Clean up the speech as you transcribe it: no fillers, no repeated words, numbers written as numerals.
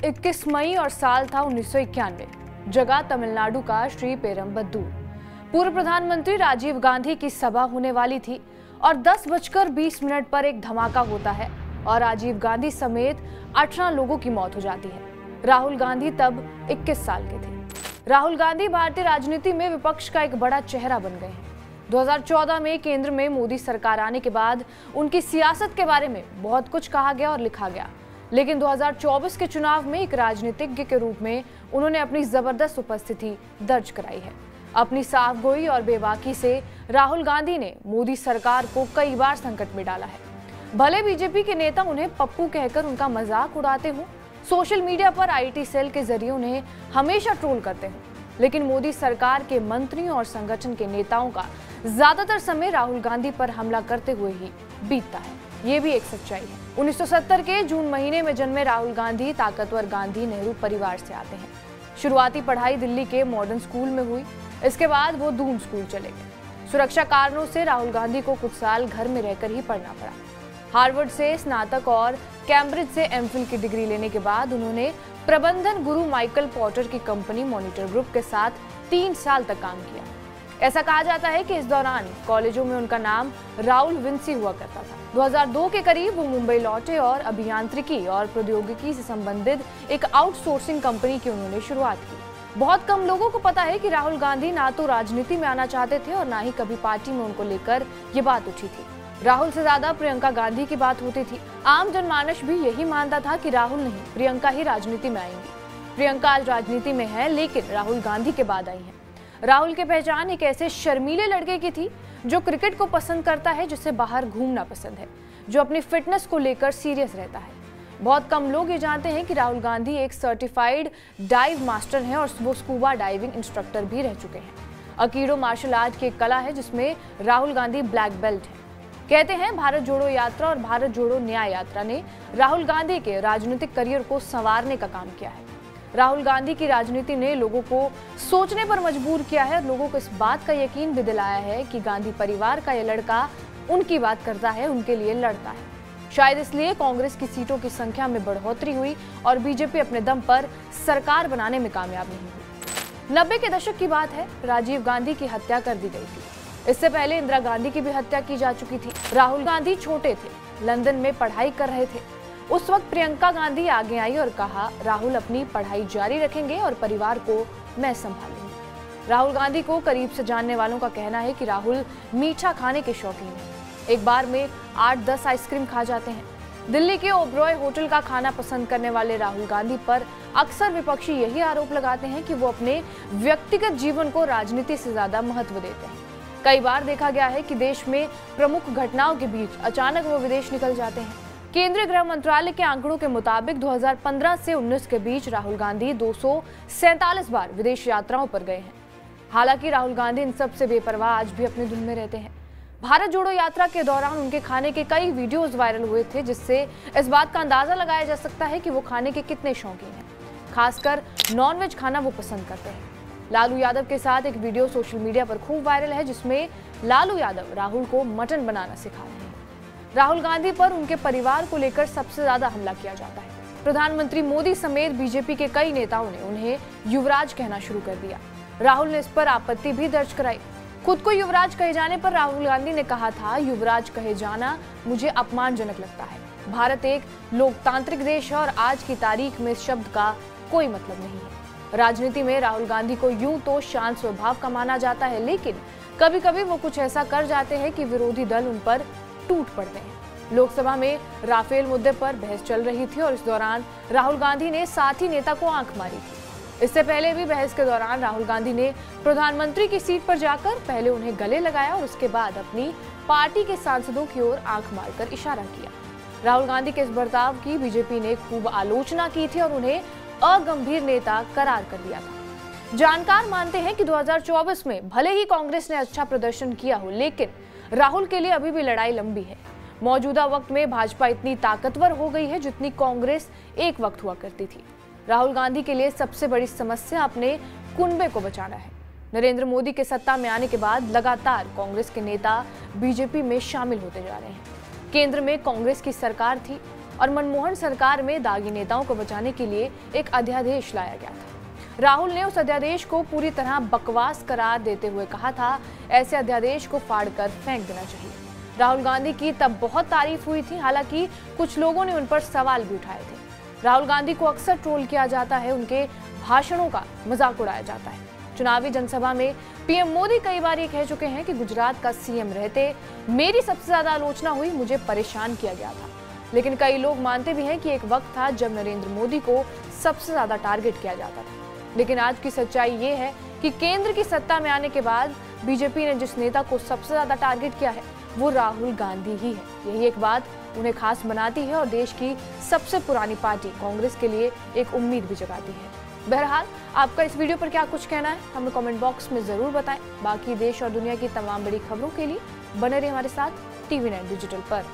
21 मई और साल था 1991। जगह तमिलनाडु का श्री पेरम्बदूर। पूर्व प्रधानमंत्री राजीव गांधी की सभा होने वाली थी और 10:20 पर एक धमाका होता है और राजीव गांधी समेत 18 लोगों की मौत हो जाती है। राहुल गांधी तब 21 साल के थे। राहुल गांधी भारतीय राजनीति में विपक्ष का एक बड़ा चेहरा बन गए हैं। 2014 में केंद्र में मोदी सरकार आने के बाद उनकी सियासत के बारे में बहुत कुछ कहा गया और लिखा गया, लेकिन 2024 के चुनाव में एक राजनीतिज्ञ के रूप में उन्होंने अपनी जबरदस्त उपस्थिति दर्ज कराई है। अपनी साफगोई और बेबाकी से राहुल गांधी ने मोदी सरकार को कई बार संकट में डाला है। भले बीजेपी के नेता उन्हें पप्पू कहकर उनका मजाक उड़ाते हों, सोशल मीडिया पर आईटी सेल के जरिए उन्हें हमेशा ट्रोल करते हों, लेकिन मोदी सरकार के मंत्रियों और संगठन के नेताओं का ज्यादातर समय राहुल गांधी पर हमला करते हुए ही बीतता है। ये भी एक सच्चाई है। 1970 के जून महीने में जन्मे राहुल गांधी ताकतवर गांधी नेहरू परिवार से आते हैं। शुरुआती पढ़ाई दिल्ली के मॉडर्न स्कूल में हुई। इसके बाद वो दून स्कूल चले गए। सुरक्षा कारणों से राहुल गांधी को कुछ साल घर में रहकर ही पढ़ना पड़ा। हार्वर्ड से स्नातक और कैम्ब्रिज से एमफिल की डिग्री लेने के बाद उन्होंने प्रबंधन गुरु माइकल पॉटर की कंपनी मॉनिटर ग्रुप के साथ 3 साल तक काम किया। ऐसा कहा जाता है कि इस दौरान कॉलेजों में उनका नाम राहुल विंसी हुआ करता था। 2002 के करीब वो मुंबई लौटे और अभियांत्रिकी और प्रौद्योगिकी से संबंधित एक आउटसोर्सिंग कंपनी की उन्होंने शुरुआत की। बहुत कम लोगों को पता है कि राहुल गांधी ना तो राजनीति में आना चाहते थे और ना ही कभी पार्टी में उनको लेकर ये बात उठी थी। राहुल से ज्यादा प्रियंका गांधी की बात होती थी। आम जनमानस भी यही मानता था कि राहुल नहीं, प्रियंका ही राजनीति में आएंगी। प्रियंका आज राजनीति में है, लेकिन राहुल गांधी के बाद आई है। राहुल की पहचान एक ऐसे शर्मीले लड़के की थी जो क्रिकेट को पसंद करता है, जिसे बाहर घूमना पसंद है, जो अपनी फिटनेस को लेकर सीरियस रहता है। बहुत कम लोग ये जानते हैं कि राहुल गांधी एक सर्टिफाइड डाइव मास्टर हैं और वो स्कूबा डाइविंग इंस्ट्रक्टर भी रह चुके हैं। अकीडो मार्शल आर्ट की एक कला है जिसमें राहुल गांधी ब्लैक बेल्ट है। कहते हैं भारत जोड़ो यात्रा और भारत जोड़ो न्याय यात्रा ने राहुल गांधी के राजनीतिक करियर को संवारने का काम किया है। राहुल गांधी की राजनीति ने लोगों को सोचने पर मजबूर किया है और लोगों को इस बात का यकीन भी दिलाया है कि गांधी परिवार का यह लड़का उनकी बात करता है, उनके लिए लड़ता है। शायद इसलिए कांग्रेस की सीटों की संख्या में बढ़ोतरी हुई और बीजेपी अपने दम पर सरकार बनाने में कामयाब नहीं हुई। 90 के दशक की बात है। राजीव गांधी की हत्या कर दी गई थी। इससे पहले इंदिरा गांधी की भी हत्या की जा चुकी थी। राहुल गांधी छोटे थे, लंदन में पढ़ाई कर रहे थे। उस वक्त प्रियंका गांधी आगे आई और कहा, राहुल अपनी पढ़ाई जारी रखेंगे और परिवार को मैं संभालूंगी। राहुल गांधी को करीब से जानने वालों का कहना है कि राहुल मीठा खाने के शौकीन हैं। एक बार में 8-10 आइसक्रीम खा जाते हैं। दिल्ली के ओबरॉय होटल का खाना पसंद करने वाले राहुल गांधी पर अक्सर विपक्षी यही आरोप लगाते हैं कि वो अपने व्यक्तिगत जीवन को राजनीति से ज्यादा महत्व देते हैं। कई बार देखा गया है कि देश में प्रमुख घटनाओं के बीच अचानक वो विदेश निकल जाते हैं। केंद्रीय गृह मंत्रालय के आंकड़ों के मुताबिक 2015 से 19 के बीच राहुल गांधी 247 बार विदेश यात्राओं पर गए हैं। हालांकि राहुल गांधी इन सब से बेपरवाह आज भी अपनी धुन में रहते हैं। भारत जोड़ो यात्रा के दौरान उनके खाने के कई वीडियोस वायरल हुए थे, जिससे इस बात का अंदाजा लगाया जा सकता है कि वो खाने के कितने शौकीन हैं। खासकर नॉनवेज खाना वो पसंद करते हैं। लालू यादव के साथ एक वीडियो सोशल मीडिया पर खूब वायरल है, जिसमें लालू यादव राहुल को मटन बनाना सिखा रहे हैं। राहुल गांधी पर उनके परिवार को लेकर सबसे ज्यादा हमला किया जाता है। प्रधानमंत्री मोदी समेत बीजेपी के कई नेताओं ने उन्हें युवराज कहना शुरू कर दिया। राहुल ने इस पर आपत्ति भी दर्ज कराई। खुद को युवराज कहे जाने पर राहुल गांधी ने कहा था, युवराज कहे जाना मुझे अपमानजनक लगता है। भारत एक लोकतांत्रिक देश है और आज की तारीख में इस शब्द का कोई मतलब नहीं है। राजनीति में राहुल गांधी को यूं तो शांत स्वभाव का माना जाता है, लेकिन कभी कभी वो कुछ ऐसा कर जाते हैं कि विरोधी दल उन पर टूट पड़ते हैं। लोकसभा में राफेल मुद्दे पर बहस चल रही थी और इस दौरान राहुल गांधी ने साथी नेता को आंख मारी थी। इससे पहले भी बहस के दौरान राहुल गांधी ने प्रधानमंत्री की सीट पर जाकर पहले उन्हें गले लगाया और उसके बाद अपनी पार्टी के सांसदों की ओर आंख मारकर इशारा किया। राहुल गांधी के इस बर्ताव की बीजेपी ने खूब आलोचना की थी और उन्हें अगंभीर नेता करार कर दिया था। जानकार मानते हैं कि 2024 में भले ही कांग्रेस ने अच्छा प्रदर्शन किया हो, लेकिन राहुल के लिए अभी भी लड़ाई लंबी है। मौजूदा वक्त में भाजपा इतनी ताकतवर हो गई है जितनी कांग्रेस एक वक्त हुआ करती थी। राहुल गांधी के लिए सबसे बड़ी समस्या अपने कुनबे को बचाना है। नरेंद्र मोदी के सत्ता में आने के बाद लगातार कांग्रेस के नेता बीजेपी में शामिल होते जा रहे हैं। केंद्र में कांग्रेस की सरकार थी, और मनमोहन सरकार में दागी नेताओं को बचाने के लिए एक अध्यादेश लाया गया था। राहुल ने उस अध्यादेश को पूरी तरह बकवास करार देते हुए कहा था, ऐसे अध्यादेश को फाड़कर फेंक देना चाहिए। राहुल गांधी की तब बहुत तारीफ हुई थी, हालांकि कुछ लोगों ने उन पर सवाल भी उठाए थे। राहुल गांधी को अक्सर ट्रोल किया जाता है, उनके भाषणों का मजाक उड़ाया जाता है। चुनावी जनसभा में पीएम मोदी कई बार ये कह चुके हैं कि गुजरात का सीएम रहते मेरी सबसे ज्यादा आलोचना हुई, मुझे परेशान किया गया था। लेकिन कई लोग मानते भी हैं कि एक वक्त था जब नरेंद्र मोदी को सबसे ज्यादा टारगेट किया जाता था। लेकिन आज की सच्चाई ये है कि केंद्र की सत्ता में आने के बाद बीजेपी ने जिस नेता को सबसे ज्यादा टारगेट किया है वो राहुल गांधी ही है। यही एक बात उन्हें खास बनाती है और देश की सबसे पुरानी पार्टी कांग्रेस के लिए एक उम्मीद भी जगाती है। बहरहाल, आपका इस वीडियो पर क्या कुछ कहना है हमें कमेंट बॉक्स में जरूर बताएं। बाकी देश और दुनिया की तमाम बड़ी खबरों के लिए बने रहिए हमारे साथ TV9 डिजिटल पर।